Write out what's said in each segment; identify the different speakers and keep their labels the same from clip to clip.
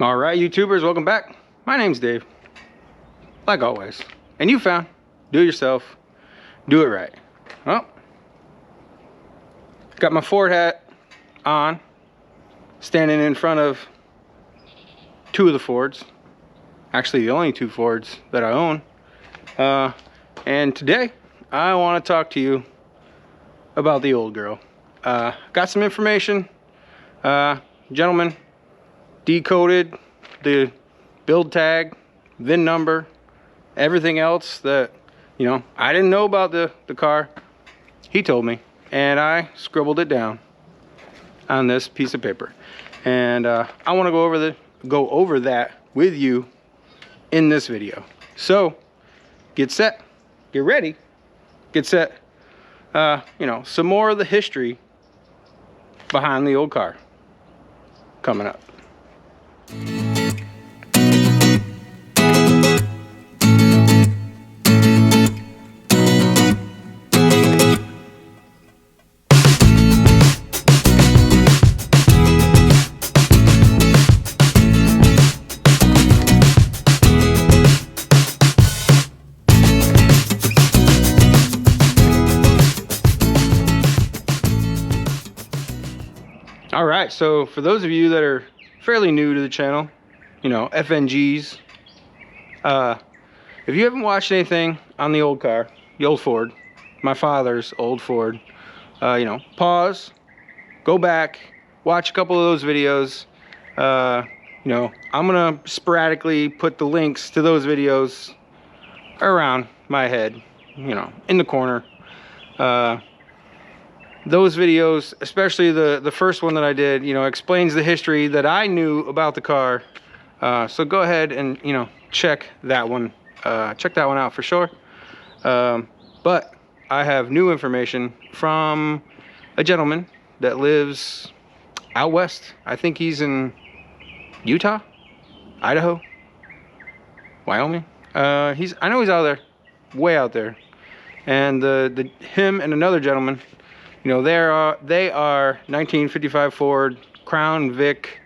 Speaker 1: All right, YouTubers, welcome back. My name's Dave, like always. And you found, do it yourself, do it right. Well, got my Ford hat on, standing in front of two of the Fords. Actually, the only two Fords that I own. And today, I want to talk to you about the old girl. Got some information. Gentleman decoded the build tag, VIN number, everything else that, you know, I didn't know about the car. He told me, and I scribbled it down on this piece of paper. And I want to go over that with you in this video. So get set, get ready, get set. You know, some more of the history behind the old car coming up. All right, so for those of you that are fairly new to the channel, you know, FNGs, if you haven't watched anything on the old car, the old Ford, my father's old Ford, you know, pause, go back, watch a couple of those videos. You know, I'm gonna sporadically put the links to those videos around my head, you know, in the corner. Those videos, especially the first one that I did, you know, explains the history that I knew about the car. So go ahead and, you know, check that one out for sure. But I have new information from a gentleman that lives out west. I think he's in Utah, Idaho, Wyoming. I know he's out there, way out there. And him and another gentleman, you know, they are 1955 Ford Crown Vic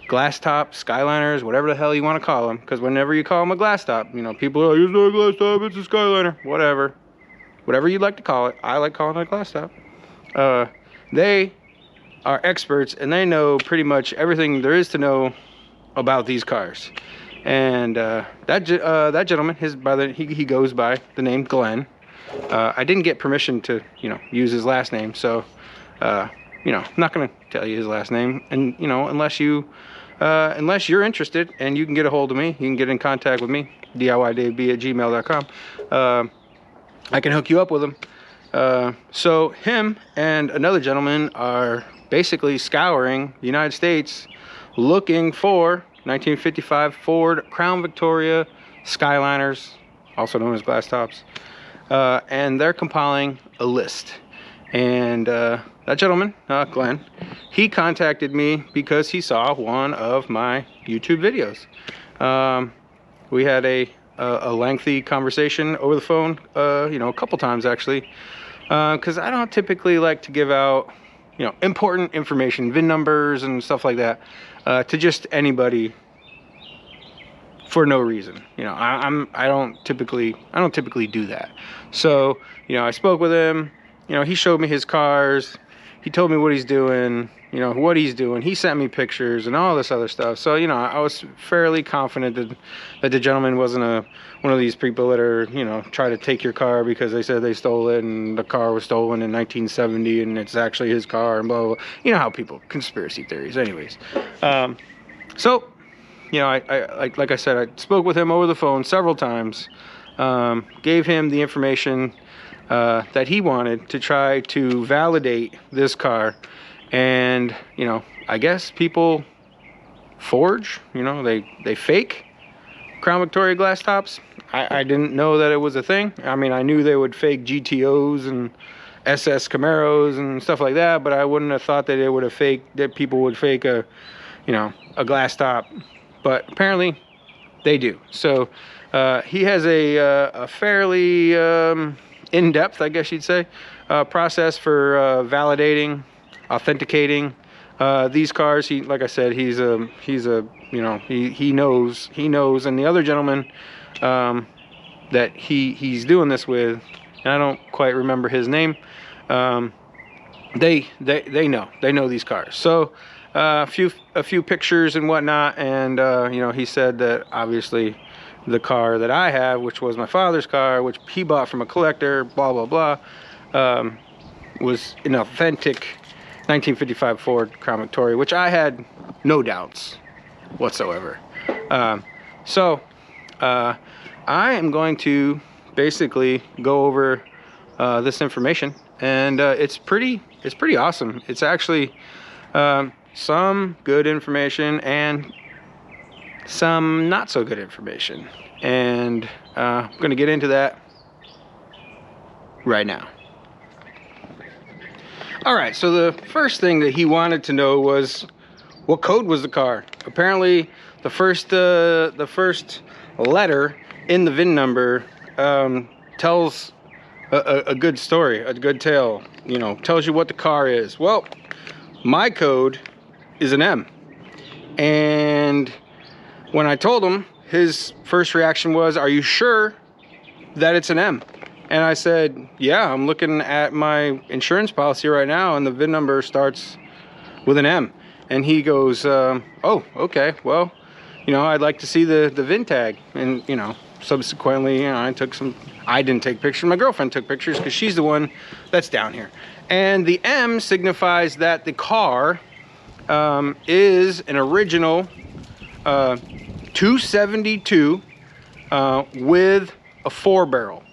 Speaker 1: glass top Skyliners, whatever the hell you want to call them. Because whenever you call them a glass top, you know, people are like, it's not a glass top, it's a Skyliner. Whatever you'd like to call it. I like calling it a glass top. They are experts and they know pretty much everything there is to know about these cars. And that gentleman, he goes by the name Glenn. I didn't get permission to, you know, use his last name, so you know, I'm not gonna tell you his last name. And you know, unless you're interested and you can get a hold of me, you can get in contact with me, diydaveb@gmail.com. I can hook you up with him. So him and another gentleman are basically scouring the United States looking for 1955 Ford Crown Victoria Skyliners, also known as glass tops. And they're compiling a list. And that gentleman, Glenn, he contacted me because he saw one of my YouTube videos. We had a lengthy conversation over the phone, you know, a couple times actually, because I don't typically like to give out, you know, important information, VIN numbers and stuff like that, to just anybody for no reason. You know, I don't typically do that. So, you know, I spoke with him, you know, he showed me his cars, he told me what he's doing, you know, what he's doing, he sent me pictures and all this other stuff. So, you know, I was fairly confident that the gentleman wasn't one of these people that are, you know, try to take your car because they said they stole it and the car was stolen in 1970 and it's actually his car and blah, blah, blah. You know how people, conspiracy theories anyways. So, you know, like I said, I spoke with him over the phone several times, gave him the information that he wanted to try to validate this car. And, you know, I guess people forge, you know, they fake Crown Victoria glass tops. I didn't know that it was a thing. I mean, I knew they would fake GTOs and SS Camaros and stuff like that, but I wouldn't have thought that people would fake a, you know, a glass top. But apparently they do. So he has a fairly in-depth, I guess you'd say, process for validating, authenticating These cars, he, like I said, he's a you know, he knows, and the other gentleman that he's doing this with, and I don't quite remember his name, they know these cars. So a few pictures and whatnot, and you know, he said that obviously the car that I have, which was my father's car, which he bought from a collector, blah blah blah, was an authentic 1955 Ford Crown Victoria, which I had no doubts whatsoever. So I am going to basically go over this information, and it's pretty awesome. It's actually some good information and some not so good information, and I'm going to get into that right now. All right, so the first thing that he wanted to know was what code was the car. Apparently, the first letter in the VIN number tells a good story, a good tale. You know, tells you what the car is. Well, my code is an M, and when I told him, his first reaction was, "Are you sure that it's an M?" And I said, "Yeah, I'm looking at my insurance policy right now, and the VIN number starts with an M." And he goes, "Oh, okay. Well, you know, I'd like to see the VIN tag." And you know, subsequently, you know, I didn't take pictures. My girlfriend took pictures because she's the one that's down here. And the M signifies that the car is an original 272 with a 4-barrel.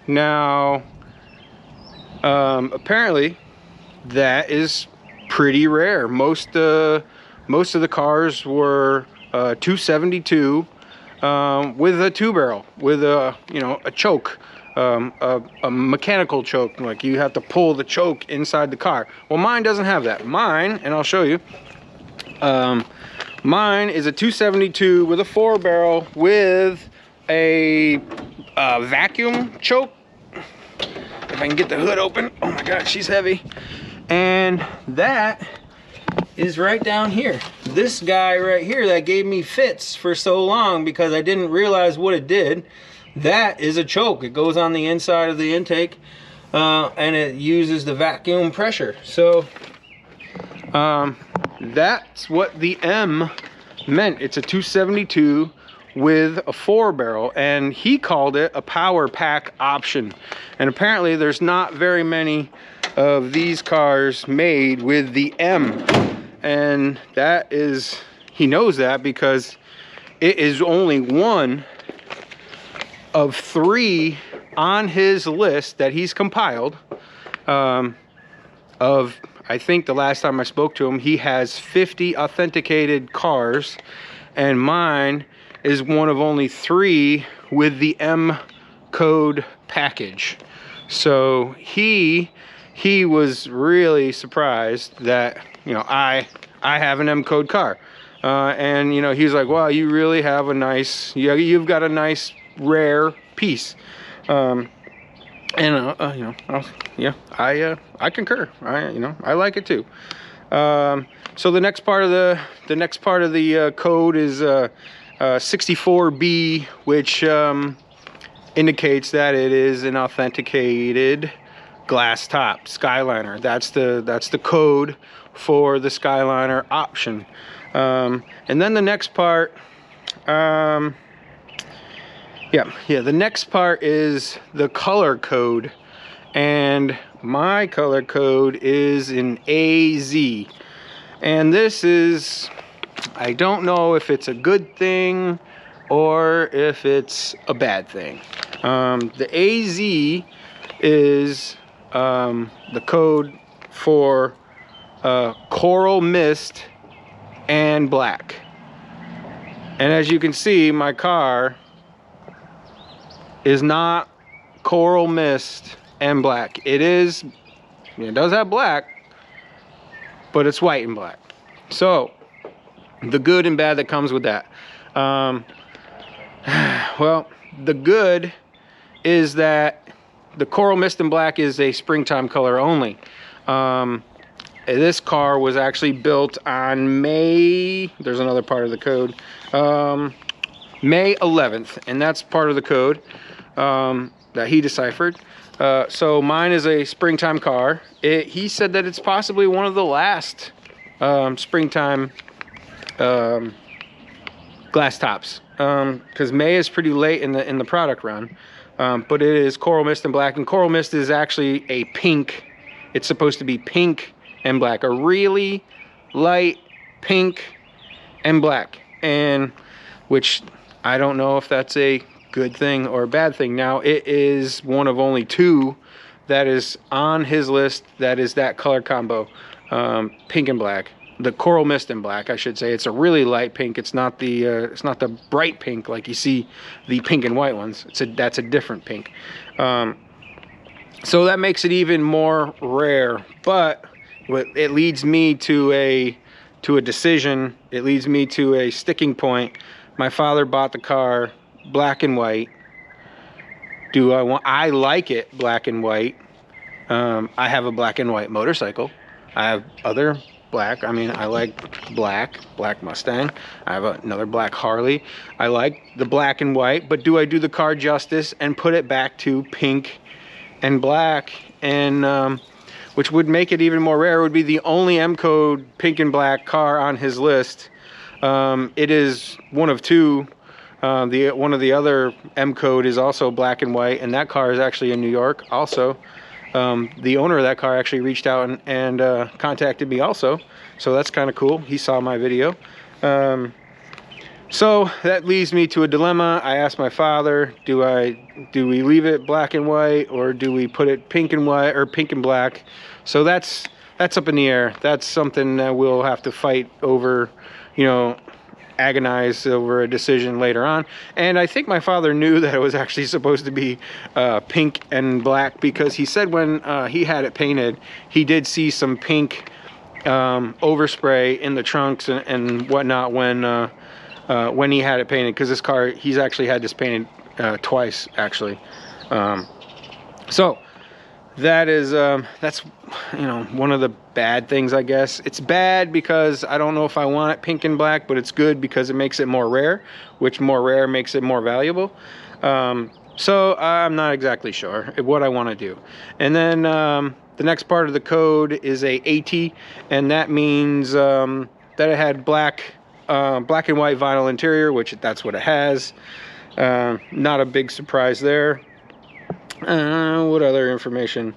Speaker 1: Now, apparently, that is pretty rare. Most of the cars were 272 with a 2-barrel, with a, you know, a choke, a mechanical choke, like you have to pull the choke inside the car. Well, mine doesn't have that. Mine, and I'll show you. Mine is a 272 with a 4-barrel with a vacuum choke. If I can get the hood open. Oh my God, she's heavy. And that is right down here. This guy right here that gave me fits for so long because I didn't realize what it did. That is a choke. It goes on the inside of the intake, and it uses the vacuum pressure. So that's what the M meant. It's a 272 with a 4-barrel, and he called it a power pack option. And apparently there's not very many of these cars made with the M, and that is, he knows that because it is only one of 3 on his list that he's compiled of, I think the last time I spoke to him, he has 50 authenticated cars, and mine is one of only 3 with the M code package. So he was really surprised that, you know, I have an M code car, and you know, he's like, "Wow, you really have a nice, you've got a nice rare piece." And you know, yeah, I concur. I like it too. So the next part of the code is 64B, which indicates that it is an authenticated glass top Skyliner. That's the code for the Skyliner option. And then the next part, the next part is the color code, and my color code is an AZ, and this is, I don't know if it's a good thing or if it's a bad thing. The AZ is the code for coral mist and black. And as you can see, my car is not coral mist and black. It does have black, but it's white and black. So the good and bad that comes with that. Well, the good is that the coral mist and black is a springtime color only. This car was actually built on May, there's another part of the code, May 11th, and that's part of the code that he deciphered. So mine is a springtime car. He said that it's possibly one of the last springtime glass tops, because May is pretty late in the product run, but it is coral mist and black, and coral mist is actually a pink. It's supposed to be pink and black, a really light pink and black, and which I don't know if that's a good thing or a bad thing. Now, it is one of only 2 that is on his list that is that color combo, pink and black. The coral mist and black, I should say. It's a really light pink. It's not the bright pink like you see the pink and white ones. That's a different pink. So that makes it even more rare. But it leads me to a decision. It leads me to a sticking point. My father bought the car black and white. I like it black and white. I have a black and white motorcycle. I have other black. I mean, I like black Mustang. I have another black Harley. I like the black and white, but do I do the car justice and put it back to pink and black? And which would make it even more rare. It would be the only M code pink and black car on his list. It is one of 2. One of the other M code is also black and white, and that car is actually in New York also. The owner of that car actually reached out and contacted me also, so that's kind of cool. He saw my video. So that leads me to a dilemma. I asked my father, do we leave it black and white, or do we put it pink and white or pink and black? So that's up in the air. That's something that we'll have to fight over, agonize over a decision later on. And I think my father knew that it was actually supposed to be pink and black, because he said when he had it painted, he did see some pink overspray in the trunks and whatnot when he had it painted, because this car, he's actually had this painted twice actually. So that's one of the bad things, I guess. It's bad because I don't know if I want it pink and black, but it's good because it makes it more rare, which more rare makes it more valuable. So I'm not exactly sure what I want to do. And then the next part of the code is a AT, and that means that it had black and white vinyl interior, which that's what it has. Not a big surprise there. What other information?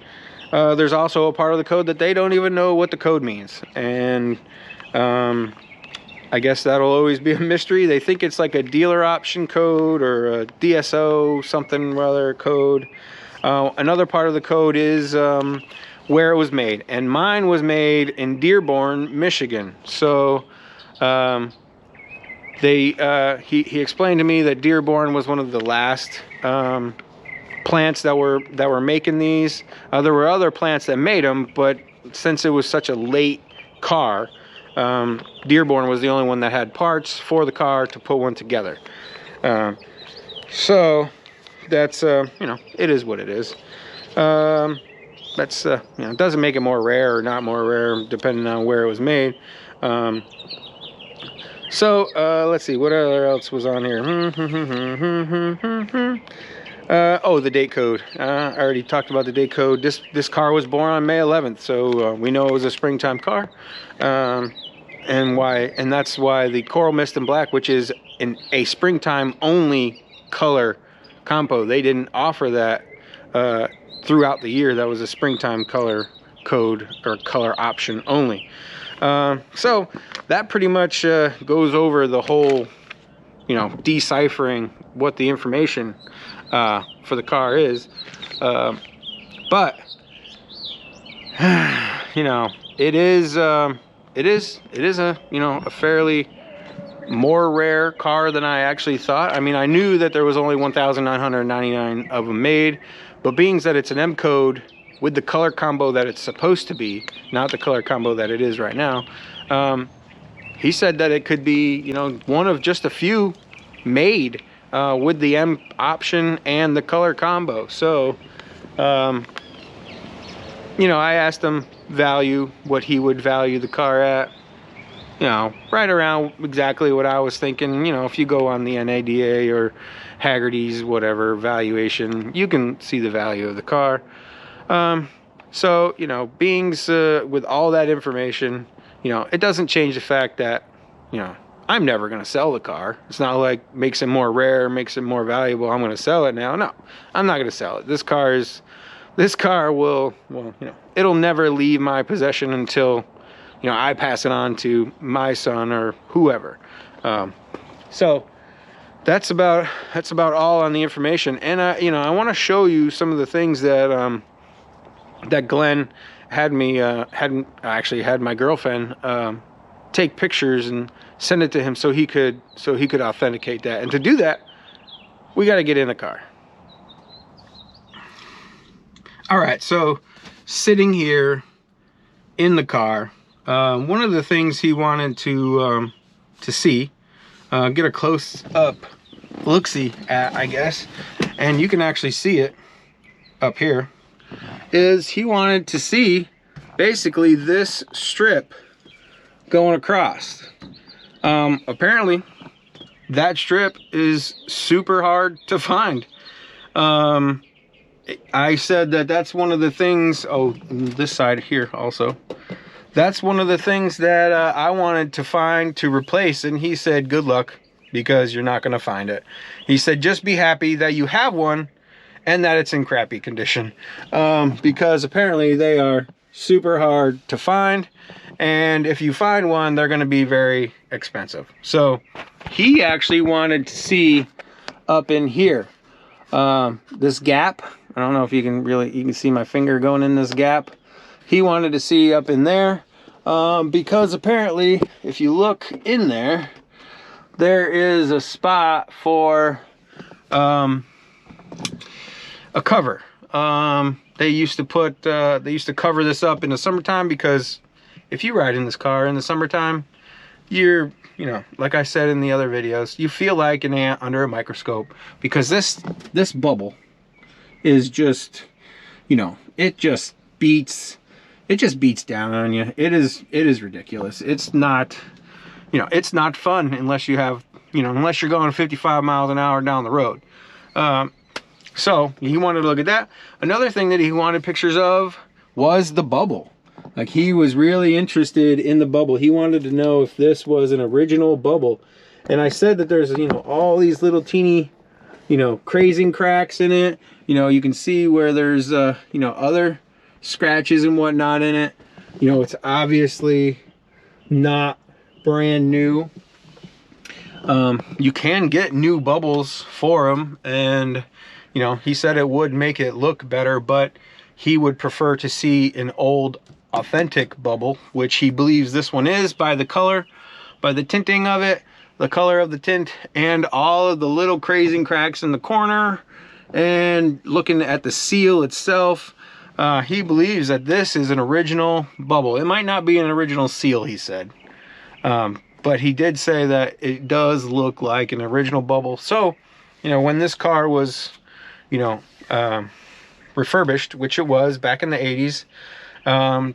Speaker 1: There's also a part of the code that they don't even know what the code means, and I guess that'll always be a mystery. They think it's like a dealer option code or a DSO something rather code. Another part of the code is where it was made, and mine was made in Dearborn, Michigan. So he explained to me that Dearborn was one of the last plants that were making these. There were other plants that made them, but since it was such a late car, Dearborn was the only one that had parts for the car to put one together. So that's it is what it is. That's it doesn't make it more rare or not more rare depending on where it was made. So let's see what else was on here. Oh, the date code. I already talked about the date code. This car was born on May 11th, so we know it was a springtime car. And that's why the coral mist and black, which is a springtime only color combo, they didn't offer that throughout the year. That was a springtime color code or color option only. So that pretty much goes over the whole, deciphering what the information for the car is. But it is a fairly more rare car than I actually thought. I mean, I knew that there was only 1,999 of them made, but being that it's an M code with the color combo that it's supposed to be, not the color combo that it is right now, he said that it could be, one of just a few made with the M option and the color combo. So you know, I asked him what he would value the car at. You know, right around exactly what I was thinking. You know, if you go on the NADA or Haggerty's, whatever, valuation, you can see the value of the car. So, you know, with all that information, you know, it doesn't change the fact that, you know, I'm never going to sell the car. It's not like makes it more rare, makes it more valuable, I'm going to sell it now. No, I'm not going to sell it. This car will, well, you know, it'll never leave my possession until, you know, I pass it on to my son or whoever. So that's about all on the information. And you know, I want to show you some of the things that that Glenn had my girlfriend take pictures and send it to him so he could authenticate that. And to do that, we got to get in the car. All right, so sitting here in the car, one of the things he wanted to see, get a close up look-see at, I guess, and you can actually see it up here, is he wanted to see basically this strip going across. Apparently that strip is super hard to find. I said that's one of the things, oh, this side here also, that's one of the things that I wanted to find to replace, and he said good luck, because you're not going to find it. He said just be happy that you have one and that it's in crappy condition, because apparently they are super hard to find, and if you find one, they're going to be very expensive. So he actually wanted to see up in here, this gap. I don't know if you can see my finger going in this gap. He wanted to see up in there, because apparently if you look in there, there is a spot for a cover. They used to cover this up in the summertime, because if you ride in this car in the summertime, you know, like I said in the other videos, you feel like an ant under a microscope, because this bubble is just, you know, it just beats down on you. It is ridiculous. It's not, you know, it's not fun unless you have, you know, unless you're going 55 miles an hour down the road. So he wanted to look at that. Another thing that he wanted pictures of was the bubble. Like, he was really interested in the bubble. He wanted to know if this was an original bubble. And I said that there's, you know, all these little teeny, you know, crazing cracks in it. You know, you can see where there's, you know, other scratches and whatnot in it. You know, it's obviously not brand new. You can get new bubbles for them, and, you know, he said it would make it look better, but he would prefer to see an old authentic bubble, which he believes this one is, by the color, by the tinting of it, the color of the tint, and all of the little crazing cracks in the corner, and looking at the seal itself. He believes that this is an original bubble. It might not be an original seal, he said, but he did say that it does look like an original bubble. So, you know, when this car was, you know, refurbished, which it was back in the 80s,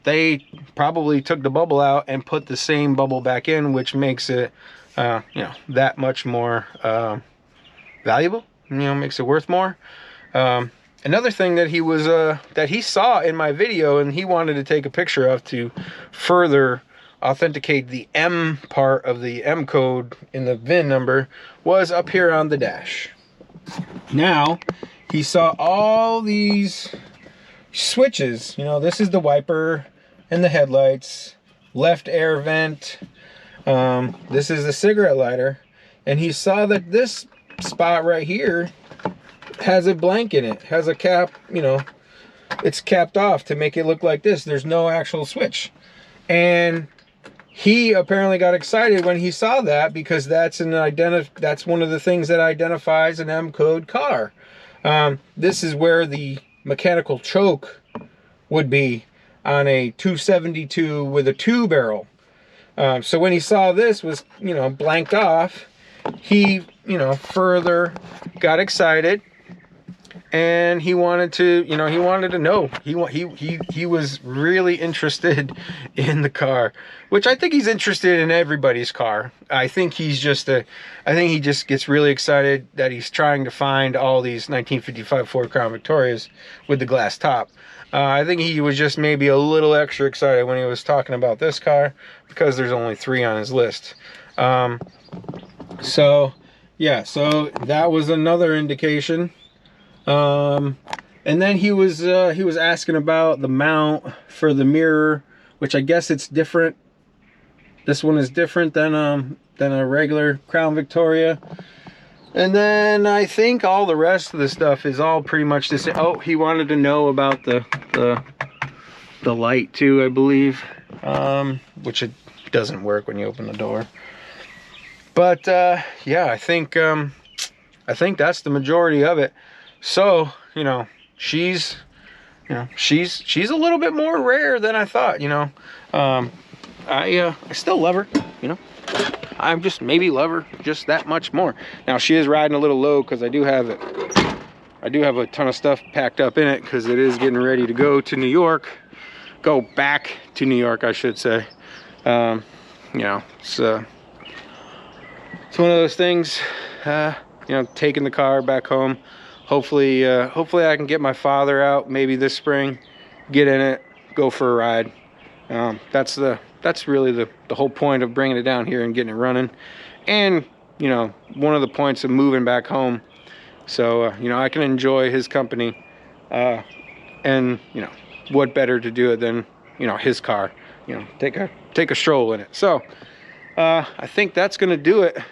Speaker 1: they probably took the bubble out and put the same bubble back in, which makes it, you know, that much more valuable. You know, makes it worth more. Another thing that he saw in my video and he wanted to take a picture of to further authenticate the M part of the M code in the VIN number was up here on the dash. Now, he saw all these switches. You know, this is the wiper and the headlights, left air vent, this is the cigarette lighter, and he saw that this spot right here has a blank in it, has a cap, you know, it's capped off to make it look like this. There's no actual switch. And he apparently got excited when he saw that, because that's one of the things that identifies an M code car. This is where the mechanical choke would be on a 272 with a 2-barrel. So when he saw this was, you know, blanked off, he, you know, further got excited, and he wanted to, you know, he wanted to know. He was really interested in the car, which I think he's interested in everybody's car. I think he's just I think he just gets really excited that he's trying to find all these 1955 Ford Crown Victorias with the glass top. I think he was just maybe a little extra excited when he was talking about this car because there's only 3 on his list. So yeah, so that was another indication. And then he was asking about the mount for the mirror, which I guess it's different. This one is different than a regular Crown Victoria. And then I think all the rest of the stuff is all pretty much the same. Oh, he wanted to know about the light too, I believe, which it doesn't work when you open the door. But yeah, I think that's the majority of it. So, you know, she's a little bit more rare than I thought. You know, I still love her. You know, I'm just maybe love her just that much more. Now she is riding a little low because I do have a ton of stuff packed up in it because it is getting ready to go to New York, go back to New York, I should say. You know, it's one of those things. You know, taking the car back home. Hopefully I can get my father out maybe this spring, get in it, go for a ride. That's really the whole point of bringing it down here and getting it running. And, you know, one of the points of moving back home. So, you know, I can enjoy his company. And, you know, what better to do it than, you know, his car, you know, take a stroll in it. So, I think that's going to do it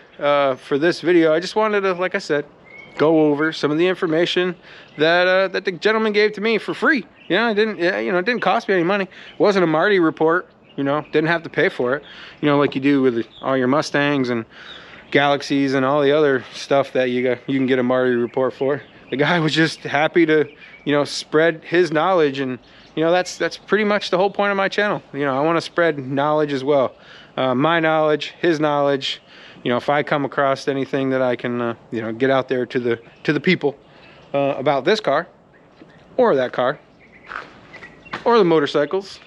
Speaker 1: for this video. I just wanted to, like I said, go over some of the information that the gentleman gave to me for free. You know, it didn't cost me any money. It wasn't a Marty report. You know, didn't have to pay for it. You know, like you do with all your Mustangs and Galaxies and all the other stuff that you can get a Marty report for. The guy was just happy to, you know, spread his knowledge, and you know, that's pretty much the whole point of my channel. You know, I want to spread knowledge as well. My knowledge, his knowledge. You know, if I come across anything that I can, you know, get out there to the people about this car, or that car, or the motorcycles,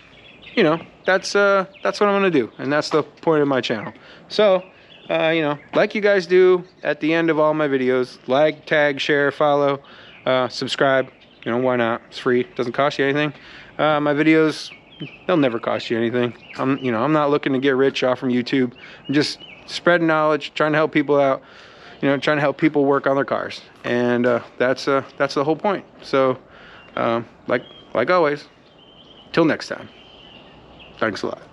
Speaker 1: you know, that's what I'm gonna do, and that's the point of my channel. So, you know, like you guys do at the end of all my videos, like, tag, share, follow, subscribe. You know, why not? It's free. It doesn't cost you anything. My videos, they'll never cost you anything. You know, I'm not looking to get rich off from YouTube. I'm just spreading knowledge, trying to help people out, you know, trying to help people work on their cars, and that's the whole point. So like always, till next time, thanks a lot.